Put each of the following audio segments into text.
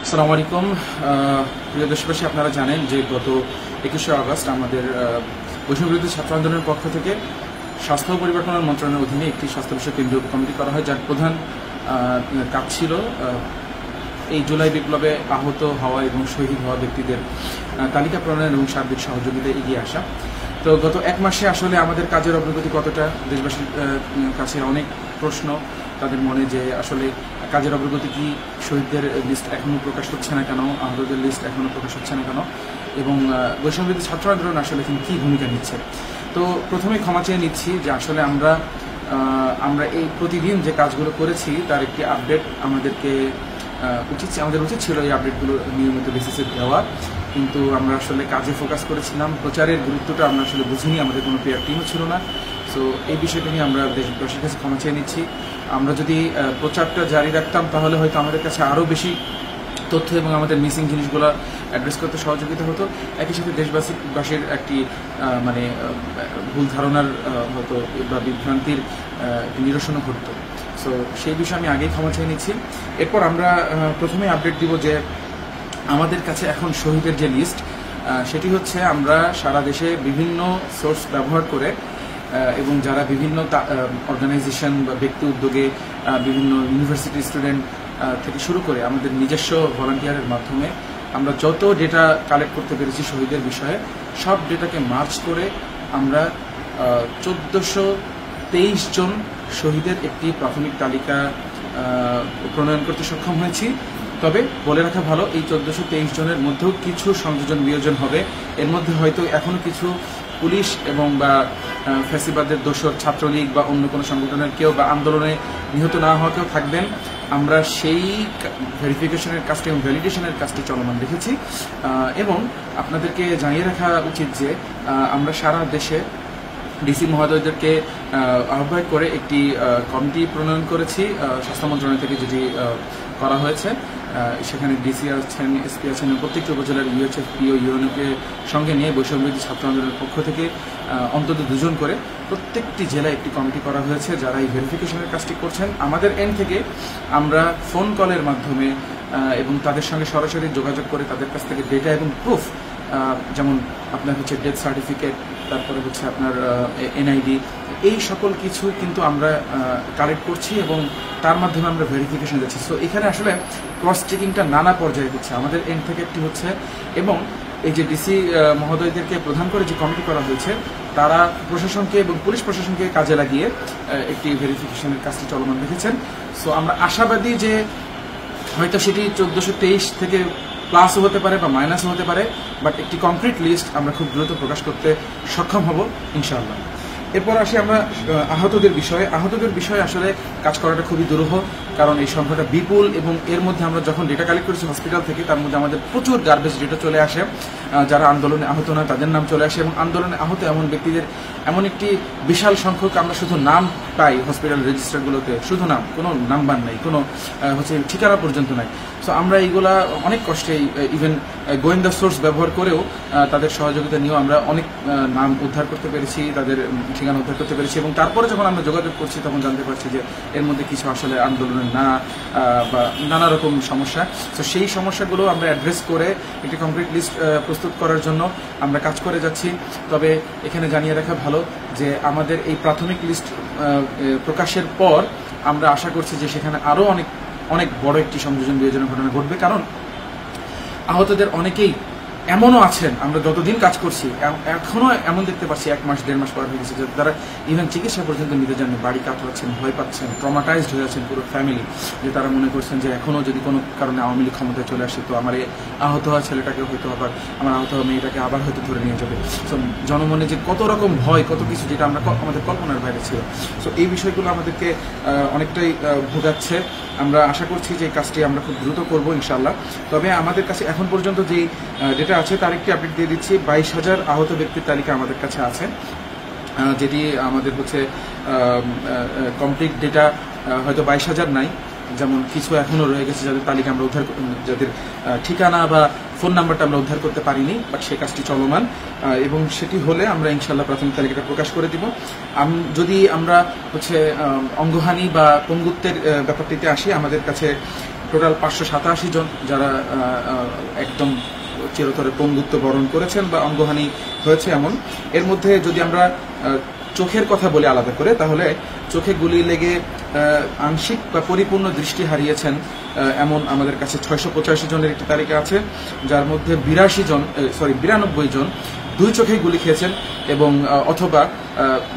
আসসালামু আলাইকুম। প্রিয় দেশবাসী, আপনারা জানেন যে গত 21শে আগস্ট আমাদের বৈষম্যবিরোধী ছাত্র আন্দোলনের পক্ষ থেকে স্বাস্থ্য ও পরিবার কল্যাণ মন্ত্রণালয়ের অধীনে একটি স্বাস্থ্য বিষয়ক কেন্দ্রীয় কমিটি করা হয়, যার প্রধান কাজ ছিল এই জুলাই বিপ্লবে আহত হওয়া এবং শহীদ হওয়া ব্যক্তিদের তালিকা প্রণয়ন এবং সার্বিক সহযোগিতায় এগিয়ে আসা। তো গত এক মাসে আসলে আমাদের কাজের অগ্রগতি কতটা, দেশবাসীর কাছে অনেক প্রশ্ন তাদের মনে যে আসলে কাজের অগ্রগতি কি, শহীদদের লিস্ট এখনও প্রকাশ হচ্ছে না কেন, আহতদের লিস্ট এখনও প্রকাশ হচ্ছে না কেন, এবং বৈষম্যবিরোধী ছাত্র আন্দোলন আসলে এখন কী ভূমিকা নিচ্ছে। তো প্রথমে ক্ষমা চেয়ে নিচ্ছি যে আসলে আমরা এই প্রতিদিন যে কাজগুলো করেছি তার একটি আপডেট আমাদের উচিত ছিল এই আপডেটগুলো নিয়মিত বেসিসে দেওয়া, কিন্তু আমরা আসলে কাজে ফোকাস করেছিলাম। প্রচারের গুরুত্বটা আমরা আসলে বুঝিনি, আমাদের কোনো পেয়ার টিমও ছিল না। সো এই বিষয়টা নিয়ে আমরা দেশবাসীর কাছে ক্ষমা চেয়ে নিচ্ছি। আমরা যদি প্রচারটা জারি রাখতাম তাহলে হয়তো আমাদের কাছে আরও বেশি তথ্য এবং আমাদের মিসিং জিনিসগুলো অ্যাড্রেস করতে সহযোগিতা হতো। একই সাথে দেশবাসীর একটি ভুল ধারণার হতো বা বিভ্রান্তির নিরসনও ঘটতো। সো সেই বিষয়ে আমি আগেই ক্ষমা চেয়ে নিচ্ছি। এরপর আমরা প্রথমে আপডেট দিব যে আমাদের কাছে এখন শহীদের যে লিস্ট, সেটি হচ্ছে আমরা সারা দেশে বিভিন্ন সোর্স ব্যবহার করে এবং যারা বিভিন্ন অর্গানাইজেশন বা ব্যক্তি উদ্যোগে বিভিন্ন ইউনিভার্সিটি স্টুডেন্ট থেকে শুরু করে আমাদের নিজস্ব ভলান্টিয়ারের মাধ্যমে আমরা যত ডেটা কালেক্ট করতে পেরেছি শহীদের বিষয়ে, সব ডেটাকে মার্চ করে আমরা 1423 জন শহীদের একটি প্রাথমিক তালিকা প্রণয়ন করতে সক্ষম হয়েছি। তবে বলে রাখা ভালো, এই 1423 জনের মধ্যেও কিছু সংযোজন বিয়োজন হবে। এর মধ্যে হয়তো এখনও কিছু পুলিশ এবং বা ফ্যাসিবাদের দোসর ছাত্রলীগ বা অন্য কোনো সংগঠনের কেউ বা আন্দোলনে নিহত না হওয়া কেউ থাকবেন। আমরা সেই ভেরিফিকেশনের কাজটি এবং ভ্যালিডেশনের কাজটি চলমান রেখেছি। এবং আপনাদেরকে জানিয়ে রাখা উচিত যে আমরা সারা দেশে ডিসি মহোদয়দেরকে আহ্বায়ক করে একটি কমিটি প্রণয়ন করেছি স্বাস্থ্য মন্ত্রণালয় থেকে, যেটি করা হয়েছে। সেখানে ডিসি আছেন, এসপি আছেন, প্রত্যেকটি উপজেলার ইউএচএফপি ও ইউএনওকে সঙ্গে নিয়ে বৈষম্যবিরোধী ছাত্র আন্দোলনের পক্ষ থেকে অন্তত 2 জন করে প্রত্যেকটি জেলায় একটি কমিটি করা হয়েছে যারা এই ভেরিফিকেশনের কাজটি করছেন। আমাদের এন্ড থেকে আমরা ফোন কলের মাধ্যমে এবং তাদের সঙ্গে সরাসরি যোগাযোগ করে তাদের কাছ থেকে ডেটা এবং প্রুফ, যেমন আপনার হচ্ছে ডেথ সার্টিফিকেট, তারপরে হচ্ছে আপনার এনআইডি, এই সকল কিছু কিন্তু আমরা কালেক্ট করছি এবং তার মাধ্যমে আমরা ভেরিফিকেশন দিচ্ছি। সো এখানে আসলে ক্রস চেকিংটা নানা পর্যায়ে হচ্ছে, আমাদের এন্ড থেকে একটি হচ্ছে, এবং এই যে ডিসি মহোদয়দেরকে প্রধান করে যে কমিটি করা হয়েছে তারা প্রশাসনকে এবং পুলিশ প্রশাসনকে কাজে লাগিয়ে একটি ভেরিফিকেশনের কাজটি চলমান রেখেছেন। সো আমরা আশাবাদী যে হয়তো সেটি 1423 থেকে প্লাসও হতে পারে বা মাইনাসও হতে পারে, বাট একটি কমপ্লিট লিস্ট আমরা খুব দ্রুত প্রকাশ করতে সক্ষম হব ইনশাআল্লাহ। এরপর আসি আমরা আহতদের বিষয়ে আসলে কাজ করাটা খুবই দুরূহ, কারণ এই সংখ্যাটা বিপুল এবং এর মধ্যে আমরা যখন ডেটা কালেক্ট করেছি হসপিটাল থেকে, তার মধ্যে আমাদের প্রচুর গার্বেজ ডেটা চলে আসে। যারা আন্দোলনে আহত নয় তাদের নাম চলে আসে, এবং আন্দোলনে আহত এমন ব্যক্তিদের এমন একটি বিশাল সংখ্যক আমরা শুধু নাম পাই হসপিটাল রেজিস্টারগুলোতে, শুধু নাম, কোনো নাম্বার নাই, কোনো হচ্ছে ঠিকানা পর্যন্ত নাই। সো আমরা এইগুলা অনেক কষ্টে ইভেন গোয়েন্দা সোর্স ব্যবহার করেও তাদের সহযোগিতা নিয়েও আমরা অনেক নাম উদ্ধার করতে পেরেছি, তাদের ঠিকানা উদ্ধার করতে পেরেছি, এবং তারপরে যখন আমরা যোগাযোগ করছি তখন জানতে পারছি যে এর মধ্যে কিছু আসলে আন্দোলনের না বা নানা রকম সমস্যা। তো সেই সমস্যাগুলো আমরা অ্যাড্রেস করে একটি কমপ্লিট লিস্ট প্রস্তুত করার জন্য আমরা কাজ করে যাচ্ছি। তবে এখানে জানিয়ে রাখা ভালো যে আমাদের এই প্রাথমিক লিস্ট প্রকাশের পর আমরা আশা করছি যে সেখানে আরও অনেক বড় একটি সংযোজন বিয়োজনের ঘটনা ঘটবে, কারণ আহতদের অনেকেই এমনও আছেন, আমরা যতদিন কাজ করছি এখনও এমন দেখতে পাচ্ছি 1 মাস 1.5 মাস পর হয়ে গেছে, যারা ইভেন চিকিৎসা পর্যন্ত নিতে যাননি, বাড়ি কাতরাচ্ছেন, ভয় পাচ্ছেন, ট্রমাটাইজড হয়ে আছেন পুরো ফ্যামিলি, যে তারা মনে করছেন যে এখনও যদি কোনো কারণে আওয়ামী লীগ ক্ষমতায় চলে আসে তো আমার এই আহত হওয়া ছেলেটাকে হয়তো আবার, আমার আহত হওয়া মেয়েটাকে আবার হয়তো ধরে নিয়ে যাবে। সো জনমনে যে কত রকম ভয়, কত কিছু যেটা আমাদের কল্পনার বাইরে ছিল। সো এই বিষয়গুলো আমাদেরকে অনেকটাই ভোগাচ্ছে। আমরা আশা করছি যে এই কাজটি আমরা খুব দ্রুত করবো ইনশাআল্লাহ। তবে আমাদের কাছে এখন পর্যন্ত যেই ডেটা আছে তার একটি আপডেট দিয়ে দিচ্ছি। 22,000 আহত ব্যক্তির তালিকা আমাদের কাছে আছে, যেটি আমাদের হচ্ছে কমপ্লিট ডেটা হয়তো 22,000 নাই, যেমন কিছু এখনও রয়ে গেছে যাদের তালিকা আমরা যাদের ঠিকানা বা ফোন নাম্বারটা আমরা উদ্ধার করতে পারিনি, বাট সেই কাজটি চলমান, এবং সেটি হলে আমরা ইনশাআল্লাহ প্রাথমিক তালিকাটা প্রকাশ করে দিব। যদি আমরা হচ্ছে অঙ্গহানি বা পঙ্গুত্বের ব্যাপারটিতে আসি, আমাদের কাছে টোটাল 587 জন যারা একদম চিরতরে পঙ্গুত্ব বরণ করেছেন বা অঙ্গহানি হয়েছে এমন। এর মধ্যে যদি আমরা চোখের কথা বলে আলাদা করে, তাহলে চোখে গুলি লেগে আংশিক বা পরিপূর্ণ দৃষ্টি হারিয়েছেন এমন আমাদের কাছে 685 জনের একটি তালিকা আছে, যার মধ্যে 92 জন 2 চোখে গুলি খেয়েছেন এবং অথবা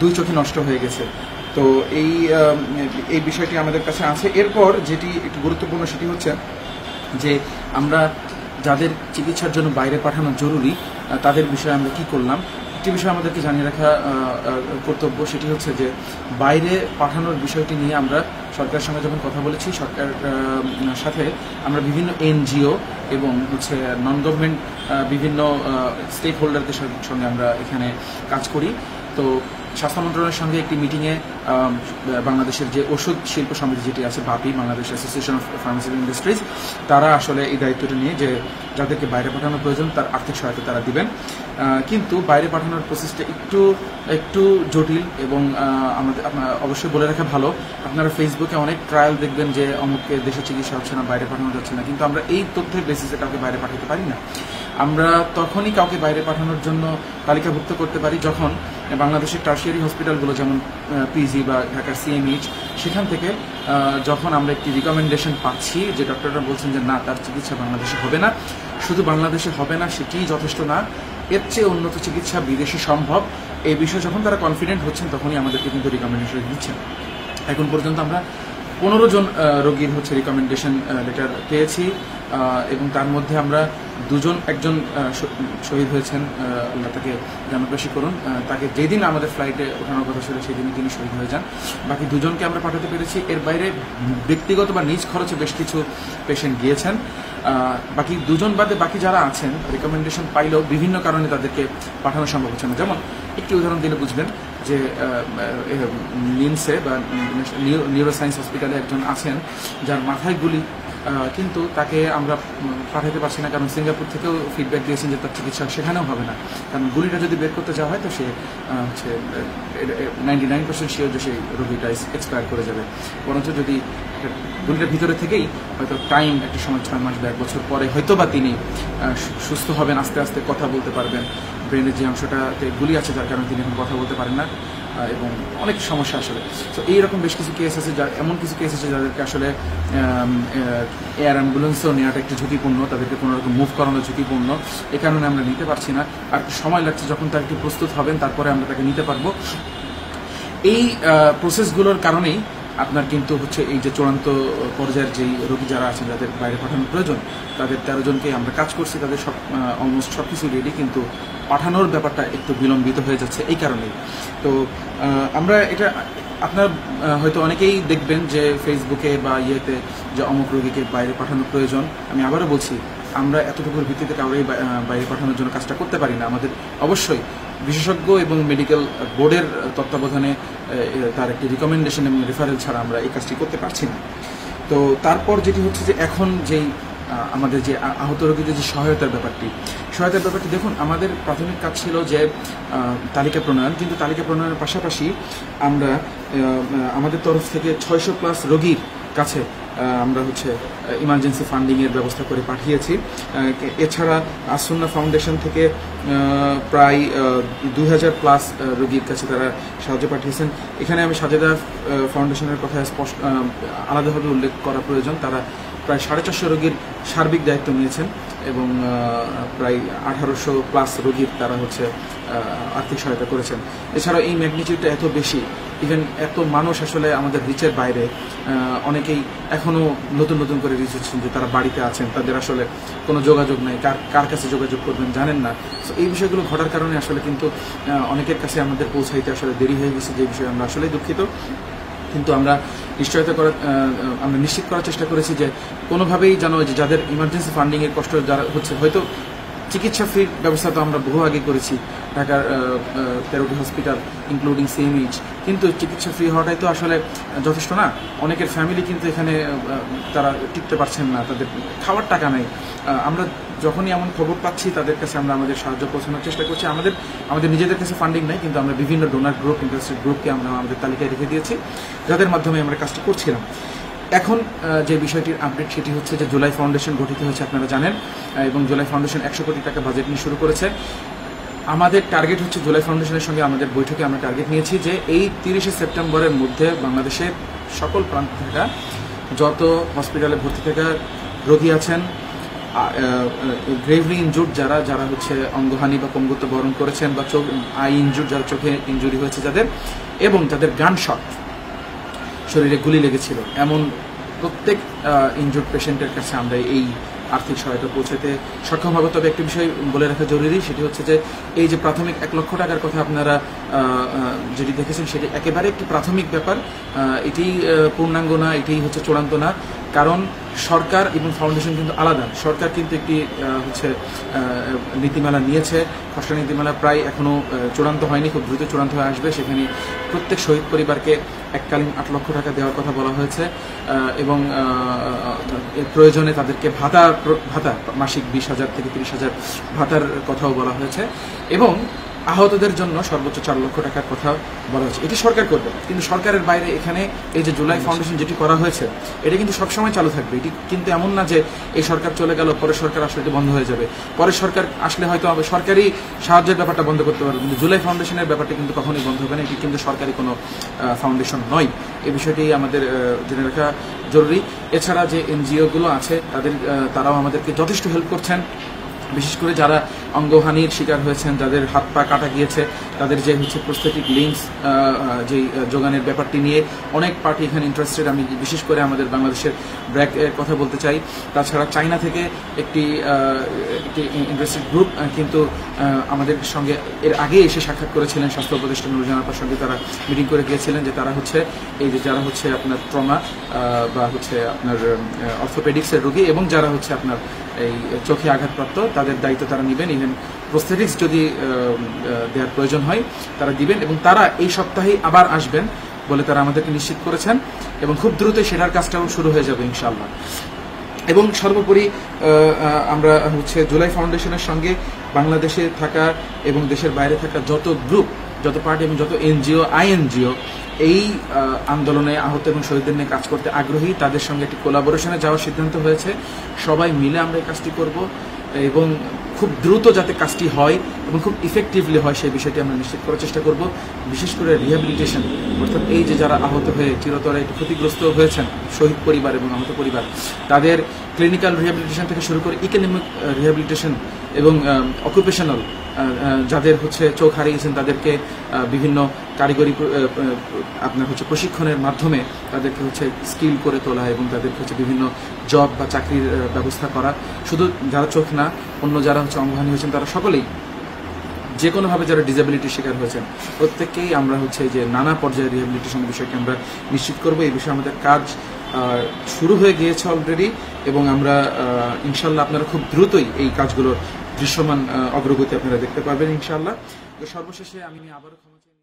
2 চোখে নষ্ট হয়ে গেছে। তো এই বিষয়টি আমাদের কাছে আছে। এরপর যেটি একটু গুরুত্বপূর্ণ সেটি হচ্ছে যে আমরা যাদের চিকিৎসার জন্য বাইরে পাঠানো জরুরি তাদের বিষয়ে আমরা কি করলাম। একটি বিষয় আমাদেরকে জানিয়ে রাখা কর্তব্য, সেটি হচ্ছে যে বাইরে পাঠানোর বিষয়টি নিয়ে আমরা সরকারের সঙ্গে যখন কথা বলেছি, সরকার সাথে আমরা বিভিন্ন এনজিও এবং নন গভর্নমেন্ট বিভিন্ন স্টেক হোল্ডারদের সঙ্গে আমরা এখানে কাজ করি। তো স্বাস্থ্য মন্ত্রণালয়ের সঙ্গে একটি মিটিংয়ে বাংলাদেশের যে ওষুধ শিল্প সমিতি যেটি আছে, BAPI, Bangladesh association of pharmaceutical industries, তারা আসলে এই দায়িত্বটা নিয়ে যে যাদেরকে বাইরে পাঠানোর প্রয়োজন তার আর্থিক সহায়তা তারা দিবেন। কিন্তু বাইরে পাঠানোর প্রসেসটা একটু জটিল এবং আমাদের অবশ্যই বলে রাখা ভালো, আপনারা ফেসবুকে অনেক ট্রায়াল দেখবেন যে অমুককে দেশে চিকিৎসা হচ্ছে না, বাইরে পাঠানো যাচ্ছে না, কিন্তু আমরা এই তথ্যের বেসিসে কাউকে বাইরে পাঠাতে পারি না। আমরা তখনই কাউকে বাইরে পাঠানোর জন্য তালিকাভুক্ত করতে পারি যখন বাংলাদেশের টার্সিয়ারি হসপিটালগুলো যেমন পিজি বা ঢাকার সিএমএইচ, সেখান থেকে যখন আমরা একটি রিকমেন্ডেশন পাচ্ছি যে ডক্টররা বলছেন যে না, তার চিকিৎসা বাংলাদেশে হবে না, শুধু বাংলাদেশে হবে না সেটিই যথেষ্ট না, এর চেয়ে উন্নত চিকিৎসা বিদেশে সম্ভব, এই বিষয়ে যখন তারা কনফিডেন্ট হচ্ছেন তখনই আমাদেরকে কিন্তু রিকমেন্ডেশন দিচ্ছেন। এখন পর্যন্ত আমরা 15 জন রোগীর রিকমেন্ডেশন লেটার পেয়েছি এবং তার মধ্যে আমরা একজন শহীদ হয়েছেন, আল্লাহ তাকে জান্নাতবাসী করুন। তাকে যেদিন আমাদের ফ্লাইটে ওঠানোর কথা ছিল সেদিনই তিনি শহীদ হয়ে যান। বাকি 2 জনকে আমরা পাঠাতে পেরেছি। এর বাইরে ব্যক্তিগত বা নিজ খরচে বেশ কিছু পেশেন্ট গিয়েছেন। বাকি 2 জন বাদে বাকি যারা আছেন রিকমেন্ডেশন পাইলেও বিভিন্ন কারণে তাদেরকে পাঠানো সম্ভব হচ্ছে না। যেমন একটি উদাহরণ দিলে বুঝবেন যে নিমসে বা নিউরোসায়েন্স হসপিটালে একজন আছেন যার মাথায় গুলি, কিন্তু তাকে আমরা পাঠাতে পারছি না, কারণ সিঙ্গাপুর থেকেও ফিডব্যাক দিয়েছেন যে তার চিকিৎসা সেখানেও হবে না, কারণ গুলিটা যদি বের করতে যাওয়া হয় তো সে 99% শিওর যে সেই রোগীটা এক্সপায়ার করে যাবে। বরঞ্চ যদি গুলিটার ভিতরে থেকেই হয়তো টাইম একটা সময় 6 মাস বা 1 বছর পরে হয়তো বা তিনি সুস্থ হবেন, আস্তে আস্তে কথা বলতে পারবেন, ব্রেনের যে অংশটাতে গুলি আছে যার কারণে তিনি এখন কথা বলতে পারেন না এবং অনেক সমস্যা আসলে। তো এইরকম বেশ কিছু কেস আছে, এমন কিছু কেস আছে যাদেরকে আসলে এয়ার অ্যাম্বুলেন্সও নেওয়াটা একটু ঝুঁকিপূর্ণ, তাদেরকে কোনো রকম মুভ করানো ঝুঁকিপূর্ণ, এই কারণে আমরা নিতে পারছি না। আর সময় লাগছে, যখন তার একটু প্রস্তুত হবেন তারপরে আমরা তাকে নিতে পারবো। এই প্রসেসগুলোর কারণেই আপনার কিন্তু এই যে চূড়ান্ত পর্যায়ের যেই রোগী যারা আছেন যাদের বাইরে পাঠানোর প্রয়োজন, তাদের 13 জনকে আমরা কাজ করছি, তাদের অলমোস্ট সব কিছু রেডি, কিন্তু পাঠানোর ব্যাপারটা একটু বিলম্বিত হয়ে যাচ্ছে এই কারণেই। তো আমরা এটা আপনার হয়তো অনেকেই দেখবেন যে ফেসবুকে বা ইয়েতে যে অমুক রোগীকে বাইরে পাঠানোর প্রয়োজন। আমি আবারও বলছি, আমরা এতটুকুর ভিত্তিতে কাউরেই বাইরে পাঠানোর জন্য কাজটা করতে পারি না। আমাদের অবশ্যই বিশেষজ্ঞ এবং মেডিকেল বোর্ডের তত্ত্বাবধানে তার একটি রিকমেন্ডেশন এবং রেফারেল ছাড়া আমরা এই কাজটি করতে পারছি না। তো তারপর যেটি হচ্ছে যে এখন যেই আমাদের যে আহত রোগীদের যে সহায়তার ব্যাপারটি দেখুন, আমাদের প্রাথমিক কাজ ছিল যে তালিকা প্রণয়ন, কিন্তু তালিকা প্রণয়নের পাশাপাশি আমরা আমাদের তরফ থেকে 600+ রোগীর কাছে আমরা ইমার্জেন্সি ফান্ডিংয়ের ব্যবস্থা করে পাঠিয়েছি। এছাড়া আসুন্না ফাউন্ডেশন থেকে প্রায় 2000+ রোগীর কাছে তারা সাহায্য পাঠিয়েছেন। এখানে আমি সাজেদা ফাউন্ডেশনের কথা আলাদাভাবে উল্লেখ করা প্রয়োজন। তারা প্রায় 450 রোগীর সার্বিক দায়িত্ব নিয়েছেন এবং প্রায় 1800+ রোগীর তারা আর্থিক সহায়তা করেছেন। এছাড়াও এই ম্যাগনিটিউডটা এত বেশি, ইভেন এত মানুষ আসলে আমাদের রিচের বাইরে, অনেকেই এখনও নতুন করে রিচ হচ্ছেন যে তারা বাড়িতে আছেন, তাদের আসলে কোনো যোগাযোগ নেই, কার কাছে যোগাযোগ করবেন জানেন না। তো এই বিষয়গুলো ঘটার কারণে আসলে কিন্তু অনেকের কাছে আমাদের পৌঁছাইতে আসলে দেরি হয়ে গেছে, যে বিষয়ে আমরা আসলেই দুঃখিত। কিন্তু আমরা নিশ্চিত করার চেষ্টা করেছি যে কোনোভাবেই যেন যাদের ইমার্জেন্সি ফান্ডিংয়ের কষ্ট যারা হয়তো চিকিৎসা ফ্রির ব্যবস্থা তো আমরা বহু আগে করেছি ঢাকার 13টি হসপিটাল ইনক্লুডিং সিএমএইচ, কিন্তু চিকিৎসা ফ্রি হওয়াটাই তো আসলে যথেষ্ট না। অনেকের ফ্যামিলি কিন্তু এখানে তারা টিকতে পারছেন না, তাদের খাওয়ার টাকা নেই। আমরা যখনই এমন খবর পাচ্ছি তাদের কাছে আমরা আমাদের সাহায্য পৌঁছানোর চেষ্টা করছি। আমাদের নিজেদের কাছে ফান্ডিং নেই, কিন্তু আমরা বিভিন্ন ডোনার গ্রুপ, ইন্টারেস্টেড গ্রুপকে আমরা আমাদের তালিকায় রেখে দিয়েছি, যাদের মাধ্যমে আমরা কাজটি করছিলাম। এখন যে বিষয়টির আপডেট সেটি হচ্ছে যে জুলাই ফাউন্ডেশন গঠিত হয়েছে আপনারা জানেন, এবং জুলাই ফাউন্ডেশন 100 কোটি টাকা বাজেট নিয়ে শুরু করেছে। আমাদের টার্গেট হচ্ছে জুলাই ফাউন্ডেশনের সঙ্গে আমাদের বৈঠকে আমরা টার্গেট নিয়েছি যে এই 30 সেপ্টেম্বরের মধ্যে বাংলাদেশের সকল প্রান্ত থাকা যত হসপিটালে ভর্তি থাকা রোগী আছেন, গ্রেভলি ইনজুর্ড যারা হচ্ছে অঙ্গহানি বা পঙ্গুত্ব বরণ করেছেন, বা আই ইনজুর্ড যারা চোখে ইনজুরি হয়েছে যাদের, এবং যাদের গান শট শরীরে গুলি লেগেছিল, এমন প্রত্যেক ইনজুর্ড পেশেন্টের কাছে আমরা এই আর্থিক সহায়তা পৌঁছাতে সক্ষম হবে। তবে একটি বিষয় বলে রাখা জরুরি, সেটি হচ্ছে যে এই যে প্রাথমিক 1 লক্ষ টাকার কথা আপনারা যেটি দেখেছেন সেটি একেবারে একটি প্রাথমিক ব্যাপার, এটি পূর্ণাঙ্গ না, এটি হচ্ছে চূড়ান্ত না। কারণ সরকার এবং ফাউন্ডেশন কিন্তু আলাদা। সরকার কিন্তু একটি হচ্ছে নীতিমালা নিয়েছে, খসড়া নীতিমালা প্রায় এখনও চূড়ান্ত হয়নি, খুব দ্রুত চূড়ান্ত হয়ে আসবে। সেখানে প্রত্যেক শহীদ পরিবারকে এককালীন 8 লক্ষ টাকা দেওয়ার কথা বলা হয়েছে, এবং প্রয়োজনে তাদেরকে ভাতা মাসিক 20,000 থেকে 30,000 ভাতার কথাও বলা হয়েছে, এবং আহতদের জন্য সর্বোচ্চ 4 লক্ষ টাকার কথা বলা হয়েছে। এটি সরকার করবে, কিন্তু সরকারের বাইরে এখানে এই যে জুলাই ফাউন্ডেশন যেটি করা হয়েছে এটা কিন্তু সবসময় চালু থাকবে। এটি কিন্তু এমন না যে এই সরকার চলে গেল, পরের সরকার আসলে এটি বন্ধ হয়ে যাবে। পরের সরকার আসলে হয়তো সরকারি সাহায্যের ব্যাপারটা বন্ধ করতে পারবে, কিন্তু জুলাই ফাউন্ডেশনের ব্যাপারটা কিন্তু কখনোই বন্ধ হবে না। এটি কিন্তু সরকারি কোনো ফাউন্ডেশন নয়, এই বিষয়টি আমাদের জেনে রাখা জরুরি। এছাড়া যে এনজিওগুলো আছে তারাও আমাদেরকে যথেষ্ট হেল্প করছেন, বিশেষ করে যারা অঙ্গহানির শিকার হয়েছেন, যাদের হাত পা কাটা গিয়েছে, তাদের যে হচ্ছে প্রস্থেটিক লিম্বস যে যোগানের ব্যাপারটি নিয়ে অনেক পার্টি এখানে ইন্টারেস্টেড। আমি বিশেষ করে আমাদের বাংলাদেশের ব্র্যাক এর কথা বলতে চাই। তাছাড়া চায়না থেকে একটি ইন্টারেস্টেড গ্রুপ কিন্তু আমাদের সঙ্গে এর আগে এসে সাক্ষাৎ করেছিলেন স্বাস্থ্য উপদেষ্টা নুরুজাহান আপার সঙ্গে। তারা মিটিং করে গিয়েছিলেন যে তারা হচ্ছে এই যে যারা হচ্ছে আপনার ট্রমা বা হচ্ছে আপনার অর্থোপেডিক্সের রোগী, এবং যারা হচ্ছে আপনার এই চোখে আঘাতপ্রাপ্ত, তাদের দায়িত্ব তারা নেবেন। ইভেন প্রস্থেটিক্স যদি দেওয়ার প্রয়োজন হয় তারা দিবেন, এবং তারা এই সপ্তাহেই আবার আসবেন বলে তারা আমাদেরকে নিশ্চিত করেছেন, এবং খুব দ্রুতই সেটার কাজটাও শুরু হয়ে যাবে ইনশাআল্লাহ। এবং সর্বোপরি আমরা হচ্ছে জুলাই ফাউন্ডেশনের সঙ্গে বাংলাদেশে থাকা এবং দেশের বাইরে থাকা যত গ্রুপ, যত পার্টি এবং যত এনজিও, আইএনজিও এই আন্দোলনে আহত এবং শহীদদের নিয়ে কাজ করতে আগ্রহী, তাদের সঙ্গে একটি কোলাবোরেশনে যাওয়ার সিদ্ধান্ত হয়েছে। সবাই মিলে আমরা এই কাজটি করব, এবং খুব দ্রুত যাতে কাজটি হয় এবং খুব ইফেক্টিভলি হয় সেই বিষয়টি আমরা নিশ্চিত করার চেষ্টা করব। বিশেষ করে রিহ্যাবিলিটেশন, অর্থাৎ এই যে যারা আহত হয়ে চিরতরে একটু ক্ষতিগ্রস্ত হয়েছেন, শহীদ পরিবার এবং আহত পরিবার, তাদের ক্লিনিক্যাল রিহ্যাবিলিটেশন থেকে শুরু করে ইকোনমিক রিহ্যাবিলিটেশন এবং অকুপেশনাল, যাদের হচ্ছে চোখ হারিয়েছেন তাদেরকে বিভিন্ন কারিগরি আপনার হচ্ছে প্রশিক্ষণের মাধ্যমে তাদেরকে হচ্ছে স্কিল করে তোলা, এবং তাদেরকে হচ্ছে বিভিন্ন জব বা চাকরির ব্যবস্থা করা। শুধু যারা চোখ না, অন্য যারা হচ্ছে অঙ্গহানি হয়েছেন তারা সকলেই, যে কোনোভাবে যারা ডিসেবিলিটির শিকার হয়েছেন প্রত্যেককেই আমরা হচ্ছে যে নানা পর্যায়ে রিহ্যাবিলিটেশনের বিষয়কে আমরা নিশ্চিত করব। এই বিষয়ে আমাদের কাজ শুরু হয়ে গিয়েছে অলরেডি, এবং আমরা ইনশাল্লাহ আপনারা খুব দ্রুতই এই কাজগুলোর দৃশ্যমান অগ্রগতি আপনারা দেখতে পাবেন ইনশাল্লাহ। তো সর্বশেষে আমি আবারও ক্ষমা চাই।